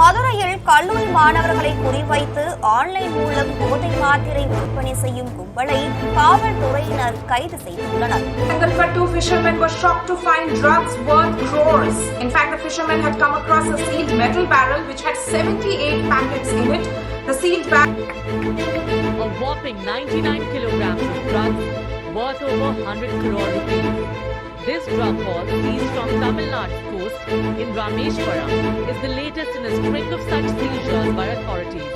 மதுரையில் கல்லூரி மாணவர்களை குறிவைத்து ஆன்லைன் மூலம் போதை மாத்திரை விற்பனை செய்யும் கும்பலை காவல்துறையினர் கைது செய்துள்ளனர். Two fishermen were shocked to find drugs worth crores. In fact, the fishermen had come across a sealed metal barrel which had 78 packets in it. The sealed barrel, a whopping 99 kilograms of drugs worth over 100 crore rupees. This drug haul seized from Tamil Nadu's coast in Rameshwaram is the latest in a string of such seizures by authorities.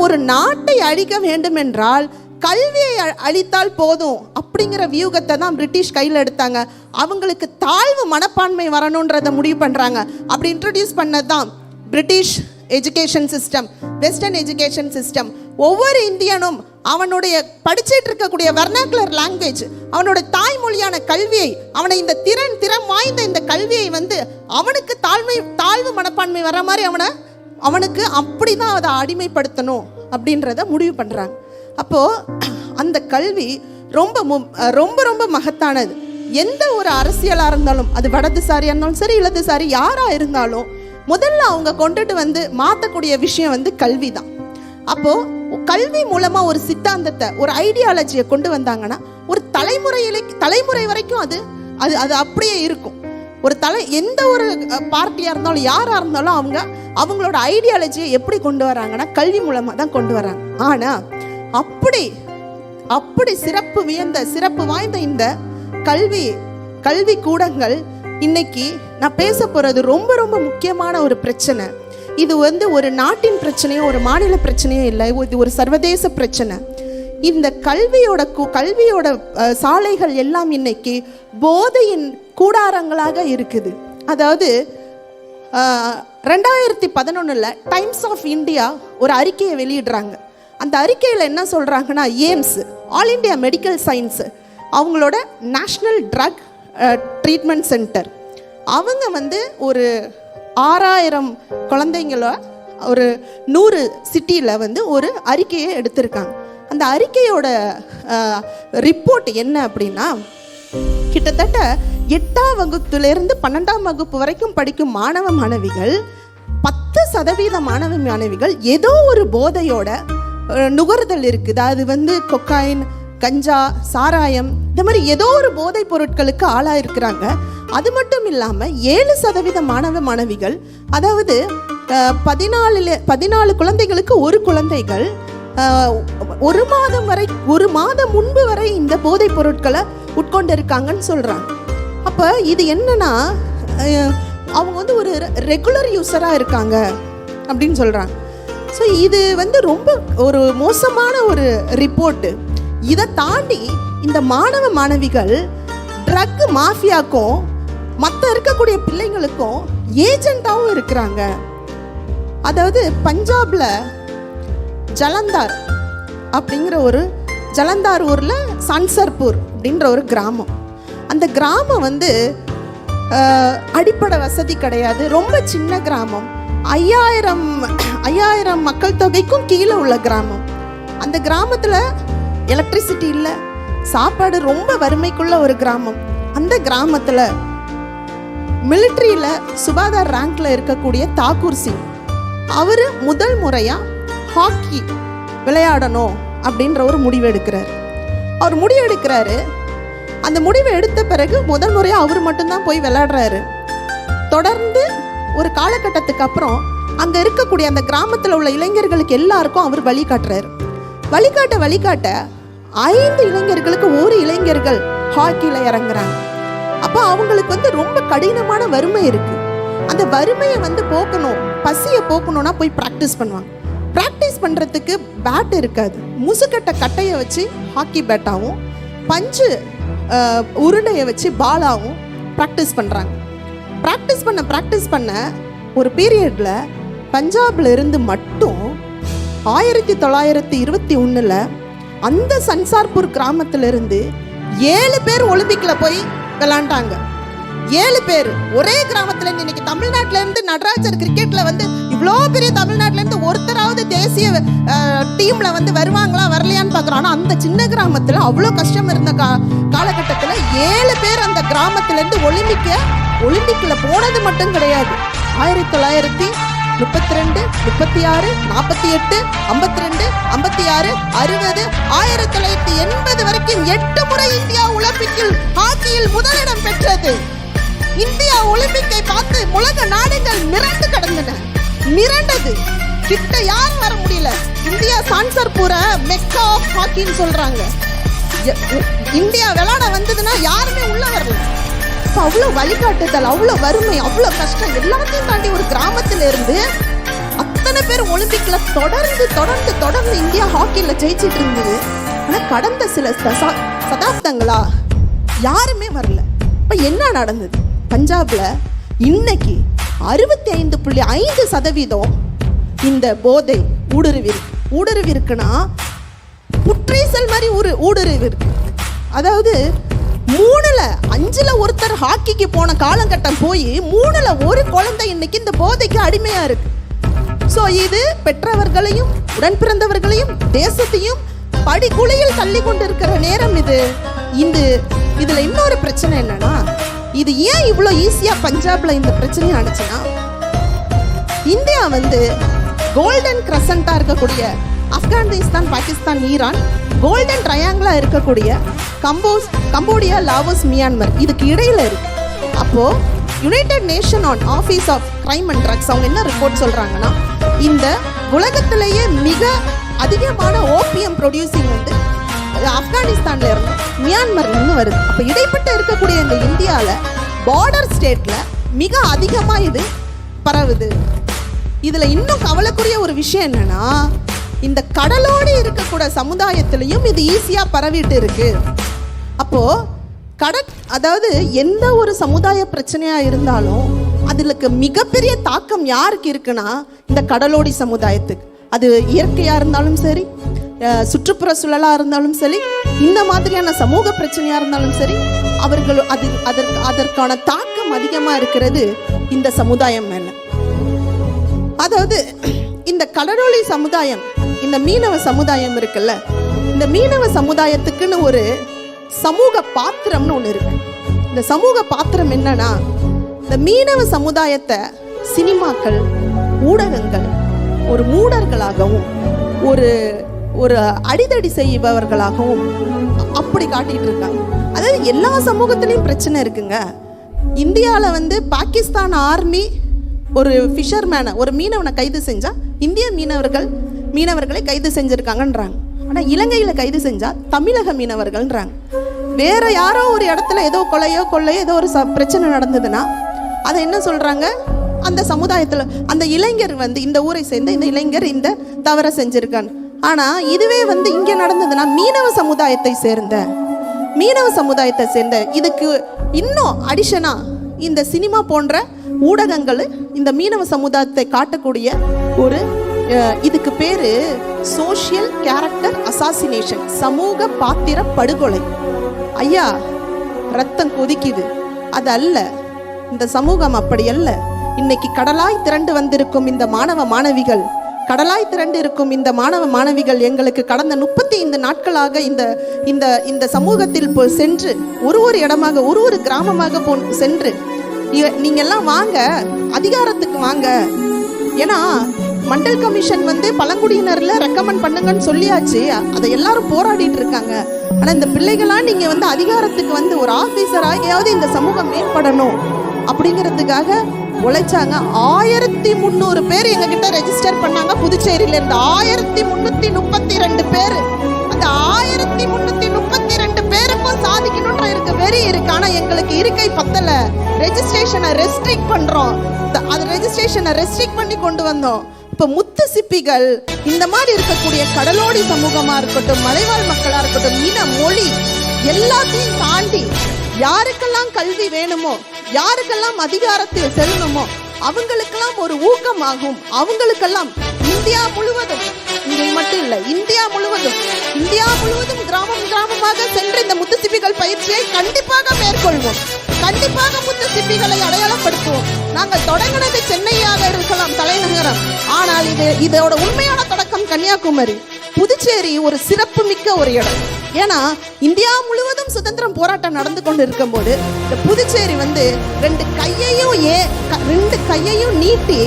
ஒரு நாட்டை அழிக்க வேண்டும் என்றால் கல்வியை அழித்தால் போதும் அப்படிங்கிற வியூகத்தை தான் British கையில் எடுத்தாங்க. அவங்களுக்கு தாழ்வு மனப்பான்மை வரணுன்றதை முடிவு பண்ணுறாங்க. அப்படி இன்ட்ரடியூஸ் பண்ணது தான் British education system, western education system. ஒவ்வொரு இந்தியனும் அவனுடைய படிச்சுட்டு இருக்கக்கூடிய வெர்னாக்குலர் லாங்குவேஜ், அவனோட தாய்மொழியான கல்வியை, அவனை இந்த திறம் வாய்ந்த இந்த கல்வியை அவனுக்கு தாழ்வு மனப்பான்மை வர மாதிரி அவனுக்கு அப்படி தான் அதை அடிமைப்படுத்தணும் அப்படின்றத முடிவு பண்ணுறாங்க. அப்போது அந்த கல்வி ரொம்ப ரொம்ப ரொம்ப மகத்தானது. எந்த ஒரு அரசியலாக இருந்தாலும், அது வடதுசாரியாக இருந்தாலும் சரி, இடதுசாரி யாராக இருந்தாலும், முதல்ல அவங்க கொண்டுட்டு மாற்றக்கூடிய விஷயம் கல்வி தான். அப்போது கல்வி மூலமாக ஒரு சித்தாந்தத்தை, ஒரு ஐடியாலஜியை கொண்டு வந்தாங்கன்னா ஒரு தலைமுறை வரைக்கும் அது அது அது அப்படியே இருக்கும். எந்த ஒரு பார்ட்டியாக இருந்தாலும் யாராக இருந்தாலும் அவங்களோட ஐடியாலஜியை எப்படி கொண்டு வராங்கன்னா கல்வி மூலமாக தான் கொண்டு வராங்க. ஆனால் அப்படி சிறப்பு வாய்ந்த இந்த கல்வி கூடங்கள் இன்னைக்கு நான் பேச போகிறது ரொம்ப ரொம்ப முக்கியமான ஒரு பிரச்சனை. இது ஒரு நாட்டின் பிரச்சனையோ ஒரு மாநில பிரச்சனையோ இல்லை, இது ஒரு சர்வதேச பிரச்சனை. இந்த கல்வியோட சாலைகள் எல்லாம் இன்னைக்கு போதையின் கூடாரங்களாக இருக்குது. அதாவது 2011 டைம்ஸ் ஆஃப் இந்தியா ஒரு அறிக்கையை வெளியிடுறாங்க. அந்த அறிக்கையில் என்ன சொல்கிறாங்கன்னா, AIIMS, all India medical science, அவங்களோட நேஷ்னல் ட்ரக் ட்ரீட்மெண்ட் சென்டர், அவங்க ஒரு 6000 குழந்தைங்கள ஒரு 100 சிட்டியில் ஒரு அறிக்கையை எடுத்திருக்காங்க. அந்த அறிக்கையோட ரிப்போர்ட் என்ன அப்படின்னா, கிட்டத்தட்ட 8ஆம் வகுப்பிலிருந்து 12ஆம் வகுப்பு வரைக்கும் படிக்கும் மாணவ மாணவிகள் 10% மாணவ மாணவிகள் ஏதோ ஒரு போதையோட நுகர்தல் இருக்குது. அது கொக்காயின், கஞ்சா, சாராயம், இந்த மாதிரி ஏதோ ஒரு போதைப் பொருட்களுக்கு ஆளாக இருக்கிறாங்க. அது மட்டும் இல்லாமல் 7% மாணவ மாணவிகள், அதாவது 14 குழந்தைகளுக்கு ஒரு குழந்தைகள் ஒரு மாதம் முன்பு வரை இந்த போதைப் பொருட்களை உட்கொண்டு இருக்காங்கன்னு சொல்கிறாங்க. அப்போ இது என்னன்னா, அவங்க ஒரு ரெகுலர் யூஸராக இருக்காங்க அப்படின்னு சொல்கிறாங்க. ஸோ இது ரொம்ப ஒரு மோசமான ஒரு ரிப்போர்ட்டு. இதை தாண்டி இந்த மாணவ மாணவிகள் ட்ரக் மாஃபியாக்கும் மற்ற இருக்கக்கூடிய பிள்ளைங்களுக்கும் ஏஜெண்டாகவும் இருக்கிறாங்க. அதாவது பஞ்சாபில் ஜலந்தார் அப்படிங்கிற ஜலந்தார் ஊரில் சன்சர்பூர் அப்படின்ற ஒரு கிராமம். அந்த கிராமம் அடிப்படை வசதி கிடையாது, ரொம்ப சின்ன கிராமம். 5000 மக்கள் தொகைக்கும் கீழே உள்ள கிராமம். அந்த கிராமத்தில் எலக்ட்ரிசிட்டி இல்லை, சாப்பாடு ரொம்ப வறுமைக்குள்ள ஒரு கிராமம். அந்த கிராமத்தில் மிலிட்ரியில் சுகாதார ரேங்கில் இருக்கக்கூடிய தாக்கூர் சிங், அவர் முதல் முறையாக ஹாக்கி விளையாடணும் அப்படின்ற ஒரு முடிவு எடுக்கிறாரு. அந்த முடிவை எடுத்த பிறகு முதல் முறையாக அவர் மட்டும்தான் போய் விளையாடுறாரு. தொடர்ந்து ஒரு காலகட்டத்துக்கு அப்புறம் அங்கே இருக்கக்கூடிய அந்த கிராமத்தில் உள்ள இளைஞர்களுக்கு எல்லாருக்கும் அவர் வழிகாட்டுறாரு. வழிகாட்ட 5 இளைஞர்களுக்கு ஒரு இளைஞர்கள் ஹாக்கியில் இறங்குறாங்க. அப்போ அவங்களுக்கு ரொம்ப கடினமான வறுமை இருக்குது. அந்த வறுமையை போக்கணும், பசியை போக்கணும்னா போய் ப்ராக்டிஸ் பண்ணுவாங்க. ப்ராக்டிஸ் பண்ணுறதுக்கு பேட் இருக்காது, முசுக்கட்டை கட்டையை வச்சு ஹாக்கி பேட்டாகவும் பஞ்சு உருண்டையை வச்சு பாலாகவும் ப்ராக்டிஸ் பண்ணுறாங்க. ப்ராக்டிஸ் பண்ண ஒரு பீரியடில் பஞ்சாபில் இருந்து மட்டும் 1921 அந்த சன்சார்பூர் கிராமத்திலிருந்து 7 பேர் ஒலிம்பிக்கில் போய் விளாண்டாங்க. 7 பேர் ஒரே கிராமத்துல இருந்து. இன்னைக்கு தமிழ்நாட்டுல இருந்து நடராஜர் கிரிக்கெட்ல வந்து இவ்வளோ பெரிய தமிழ்நாட்டுல இருந்து ஒருத்தராவது தேசிய டீம்ல வந்து வருவாங்களா வரலையான்னு பாக்குறோம். ஆனா அந்த சின்ன கிராமத்துல அவ்வளோ கஷ்டம் இருந்த காலகட்டத்துல 7 பேர் அந்த கிராமத்துல இருந்து ஒலிம்பிக்ல போனது மட்டும் கிடையாது. 1932, 36, 48, 52, 52, 56, 60, 1980 வரைக்கும் 8 முறை இந்தியா ஒலிம்பிக்கில் ஹாக்கியில் முதலிடம் பெற்றது. இந்தியா ஒலிம்பிக்கை பார்த்து உலக நாடுகள் மிரண்டது. கிட்ட யாரும் வர முடியல. இந்தியா சான்சர்பூர மெக்கா ஆஃப் ஹாக்கின்னு சொல்றாங்க. இந்தியா விளையாட வந்ததுன்னா யாருமே உள்ள வரல. அவ்வளோ வழிகாட்டுதல், அவ்வளோ வறுமை, அவ்வளோ கஷ்டம் எல்லாத்தையும் தாண்டி ஒரு கிராமத்துல இருந்து அத்தனை பேர் ஒலிம்பிக்ல தொடர்ந்து இந்தியா ஹாக்கில ஜெயிச்சிட்டு இருந்தது. ஆனா கடந்த சில சதாப்தங்களா யாருமே வரல. இப்ப என்ன நடந்தது? பஞ்சாப்ல இன்னைக்கு 65.5% இந்த போதை ஊடுருவி இருக்குன்னா புற்றீசல் மாதிரி ஊடுருவி இருக்கு. அதாவது 3ல் 5ல் ஒருத்தர் ஹாக்கிக்கு போன காலகட்டம் போய் 3ல் ஒரு குழந்தை இன்னைக்கு இந்த போதைக்கு அடிமையா இருக்கு. ஸோ இது பெற்றவர்களையும் உடன் பிறந்தவர்களையும் தேசத்தையும் படிக்குழியில் தள்ளி கொண்டு இருக்கிற நேரம் இது. இதுல இன்னொரு பிரச்சனை என்னன்னா, இது ஏன் இவ்வளோ ஈஸியா பஞ்சாப்ல இந்த பிரச்சனையை அடிச்சுன்னா, இந்தியா வந்து கோல்டன் கிரசண்டா இருக்கக்கூடிய ஆப்கானிஸ்தான், பாகிஸ்தான், ஈரான், கோல்டன் ட்ரையாங்கிளா இருக்கக்கூடிய கம்போடியா, லாவோஸ், மியான்மர் இதுக்கு இடையில இருக்கு. அப்போ United Nation on office of crime and drugs அவங்க என்ன ரிப்போர்ட் சொல்றாங்கன்னா, இந்த உலகத்திலேயே மிக அதிகமான ஓபியம் ப்ரொடியூசிங் வந்து ஆப்கானிஸ்தான்ல இருந்து மியான்மர்ல இருந்து வருது. அப்போ இடைப்பட்டு இருக்கக்கூடிய இந்த இந்தியாவில் பார்டர் ஸ்டேட்ல மிக அதிகமா இது பரவுது. இதுல இன்னும் கவலைக்குரிய ஒரு விஷயம் என்னன்னா, இந்த கடலோடு இருக்கக்கூடிய சமுதாயத்திலையும் இது ஈஸியா பரவிட்டு இருக்கு. அப்போ அதாவது எந்த ஒரு சமுதாய பிரச்சனையா இருந்தாலும் அதுக்கு மிகப்பெரிய தாக்கம் யாருக்கு இருக்குன்னா இந்த கடலோடி சமுதாயத்துக்கு. அது இயற்கையா இருந்தாலும் சரி, சுற்றுப்புற சூழலா இருந்தாலும் சரி, இந்த மாதிரியான சமூக பிரச்சனையா இருந்தாலும் சரி, அவர்கள் அதற்கான தாக்கம் அதிகமா இருக்கிறது இந்த சமுதாயம் மேல. அதாவது இந்த கடலோடி சமுதாயம், இந்த மீனவ சமுதாயம் இருக்குல்ல, இந்த மீனவ சமுதாயத்துக்குன்னு ஒரு சமூக பாத்திரம்னு ஒன்று இருக்கு. இந்த சமூக பாத்திரம் என்னன்னா, இந்த மீனவ சமுதாயத்தை சினிமாக்கள், ஊடகங்கள் ஒரு மூடர்களாகவும் ஒரு அடிதடி செய்பவர்களாகவும் அப்படி காட்டிட்டு இருக்காங்க. அதாவது எல்லா சமூகத்திலையும் பிரச்சனை இருக்குங்க. இந்தியாவில் வந்து பாகிஸ்தான் ஆர்மி ஒரு ஃபிஷர்மேனை, ஒரு மீனவனை கைது செஞ்சா இந்திய மீனவர்களை கைது செஞ்சிருக்காங்கன்றாங்க. ஆனால் இலங்கையில் கைது செஞ்சா தமிழக மீனவர்கள்ன்றாங்க. வேற யாரோ ஒரு இடத்துல ஏதோ கொலையோ ஏதோ ஒரு பிரச்சனை நடந்ததுன்னா அதை என்ன சொல்றாங்க, அந்த சமுதாயத்தில் அந்த இளைஞர் வந்து இந்த ஊரை சேர்ந்த இந்த இளைஞர் இந்த தவறை செஞ்சிருக்கான்னு. ஆனா இதுவே வந்து இங்க நடந்ததுன்னா மீனவ சமுதாயத்தை சேர்ந்த இதுக்கு இன்னும் அடிஷனா இந்த சினிமா போன்ற ஊடகங்கள் இந்த மீனவ சமுதாயத்தை காட்டக்கூடிய ஒரு இதுக்கு பேரு சோஷியல் கேரக்டர் அசாசினேஷன், சமூக பாத்திர படுகொலை. ஐயா, ரத்தம் கொதிக்குது, அது அல்ல. இந்த சமூகம் அப்படி அல்ல. இன்னைக்கு கடலாய் திரண்டு வந்திருக்கும் இந்த மாணவ மாணவிகள் எங்களுக்கு கடந்த 35 நாட்களாக இந்த சமூகத்தில் சென்று ஒரு இடமாக ஒரு கிராமமாக சென்று நீங்கெல்லாம் வாங்க, அதிகாரத்துக்கு வாங்க. ஏன்னா மண்டல் கமிஷன் வந்து பழங்குடியினர்ல ரெக்கமெண்ட் பண்ணுங்கன்னு சொல்லியாச்சு, அதை எல்லாரும் போராடிட்டு இருக்காங்க. ஆனா இந்த பிள்ளைகளாம் நீங்க வந்து அதிகாரத்துக்கு வந்து ஒரு ஆபீசராகியாவது இந்த சமூகம் மேம்படணும் அப்படிங்கிறதுக்காக உழைச்சாங்க. 1300 பேர் எங்க கிட்ட ரெஜிஸ்டர் பண்ணாங்க. புதுச்சேரியில இருந்து 1332 பேர். அந்த 1332 பேருக்கும் சாதிக்கணும்ன்ற வெறி இருக்கு. ஆனா எங்களுக்கு இருக்கை பத்தல. ரெஜிஸ்ட்ரேஷனை ரெஸ்ட்ரிக்ட் பண்றோம். அது ரெஜிஸ்ட்ரேஷனை ரெஸ்ட்ரிக்ட் பண்ணி கொண்டு வந்தோம். இப்ப முத்து சிப்பிகள் இந்த மாதிரி இருக்கக்கூடிய கடலோடி சமூகமா இருக்கட்டும், மலைவாழ் மக்களா இருக்கட்டும், இன மொழி எல்லாத்தையும் தாண்டி யாருக்கெல்லாம் கல்வி வேணுமோ, யாருக்கெல்லாம் அதிகாரத்தில் செல்லணுமோ அவங்களுக்கெல்லாம் ஒரு ஊக்கமாகும். அவங்களுக்கெல்லாம் இந்தியா முழுவதும், இங்கே மட்டும் இல்லை, இந்தியா முழுவதும் கிராமமாக சென்று இந்த முத்துசிப்பிகள் பயிற்சியை கண்டிப்பாக மேற்கொள்வோம். கண்டிப்பாக முத்து சிப்பிகளை அடையாளப்படுத்துவோம். நாங்கள் தொடங்கினது சென்னையாக இருக்கலாம், தலைநகரம். ஆனால் இதோட உண்மையான தொடக்கம் கன்னியாகுமரி. புதுச்சேரி ஒரு சிறப்பு மிக்க ஒரு இடம். ஏன்னா இந்தியா முழுவதும் சுதந்திரம் போராட்டம் நடந்து கொண்டு இருக்கும் போது இந்த புதுச்சேரி ரெண்டு கையையும் நீட்டி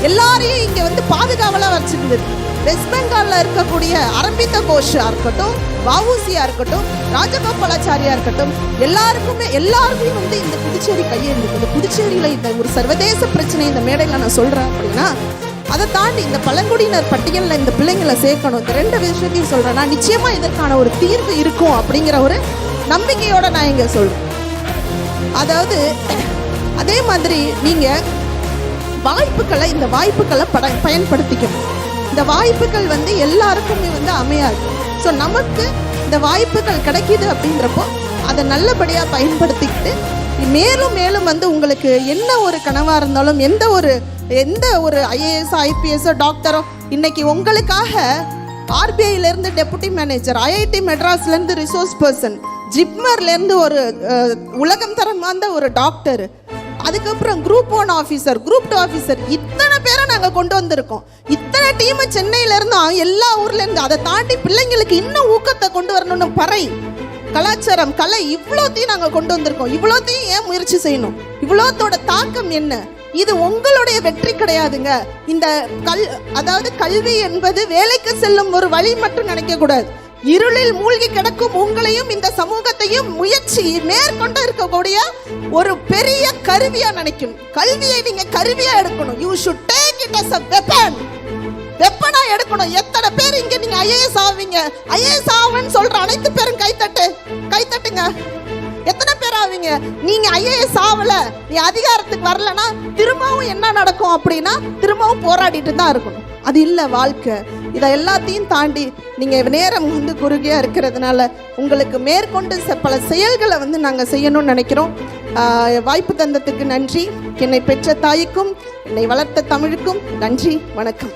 எல்லாரையும் இங்க பாதுகாவலா வச்சிருந்தது. வெஸ்ட் பெங்கால்ல இருக்கக்கூடிய அரபிந்த கோஷா இருக்கட்டும், வஉசியா இருக்கட்டும், ராஜகோபாலாச்சாரியா இருக்கட்டும், எல்லாருக்குமே இந்த புதுச்சேரி கையை இருந்தது. இந்த புதுச்சேரியில இந்த ஒரு சர்வதேச பிரச்சனை இந்த மேடையில நான் சொல்றேன் அப்படின்னா, அதை தாண்டி இந்த பழங்குடியினர் பட்டியலில் இந்த பிள்ளைங்களை சேர்க்கணும். இந்த ரெண்டு விஷயத்தையும் சொல்றேன். நான் நிச்சயமா இதற்கான ஒரு தீர்வு இருக்கும் அப்படிங்கிற ஒரு நம்பிக்கையோட நான் இங்க சொல்றேன். அதாவது அதே மாதிரி நீங்க இந்த வாய்ப்புகளை பயன்படுத்திக்கணும். இந்த வாய்ப்புகள் எல்லாருக்குமே அமையாது. ஸோ நமக்கு இந்த வாய்ப்புகள் கிடைக்கிது அப்படின்றப்போ அதை நல்லபடியாக பயன்படுத்திக்கிட்டு மேலும் மேலும் உங்களுக்கு என்ன ஒரு கனவாக இருந்தாலும் எந்த ஒரு ஐஏஎஸ் ஐபிஎஸ் டாக்டரோ இன்னைக்கு உங்களுக்காக ஆர்பிஐலேருந்து டெபுட்டி மேனேஜர், ஐஐடி மெட்ராஸ்லேருந்து ரிசோர்ஸ் பர்சன், ஜிப்மர்லேருந்து ஒரு உலகம் தரம் வாய்ந்த ஒரு டாக்டர், அதுக்கப்புறம் குரூப் 1 ஆஃபீஸர், குரூப் 2 ஆஃபீஸர், இத்தனை பேரை நாங்கள் கொண்டு வந்திருக்கோம். இத்தனை டீம் சென்னையிலேருந்து எல்லா ஊர்லேருந்து, அதை தாண்டி பிள்ளைங்களுக்கு இன்னும் ஊக்கத்தை கொண்டு வரணும்னு பறை, கலாச்சாரம், கலை, இவ்வளோத்தையும் நாங்கள் கொண்டு வந்திருக்கோம். இவ்வளோத்தையும் ஏன் முயற்சி செய்யணும்? இவ்வளோத்தோட தாக்கம் என்ன? இது உங்களுடைய வெற்றி கிடையாதுங்க. இந்த அதாவது கல்வி என்பது வேலைக்கு செல்லும் ஒரு வழி மட்டும் நினைக்க கூடாது. இருளில் மூழ்கி கிடக்கும் உங்களையும் இந்த சமூகத்தையும் முயற்சி மேற்கொண்டு இருக்கக்கூடிய ஒரு பெரிய கருவியா நினைக்கணும். கல்வியை நீங்க கருவியா எடுக்கணும். You should take it as a weapon. வெப்பனா எடுக்கணும். எத்தனை பேர் இங்க நீங்க ஐஏஎஸ் ஆவீங்க, ஐஏஎஸ் ஆவன்னு சொல்ற அனைத்து பேரும் கைத்தட்டுங்க. எத்தனை பேர் ஆவீங்க? நீங்க ஐஏஎஸ் ஆவல, நீ அதிகாரத்துக்கு வரலன்னா திரும்பவும் என்ன நடக்கும் அப்படின்னா திரும்பவும் போராடிட்டு தான் இருக்கணும். அது இல்லை வாழ்க்கை. இதை எல்லாத்தையும் தாண்டி நீங்க நேரம் குறுகியா இருக்கிறதுனால உங்களுக்கு மேற்கொண்டு பல செயல்களை நாங்கள் செய்யணும்னு நினைக்கிறோம். வாய்ப்பு தந்ததுக்கு நன்றி. என்னை பெற்ற தாய்க்கும் என்னை வளர்த்த தமிழுக்கும் நன்றி. வணக்கம்.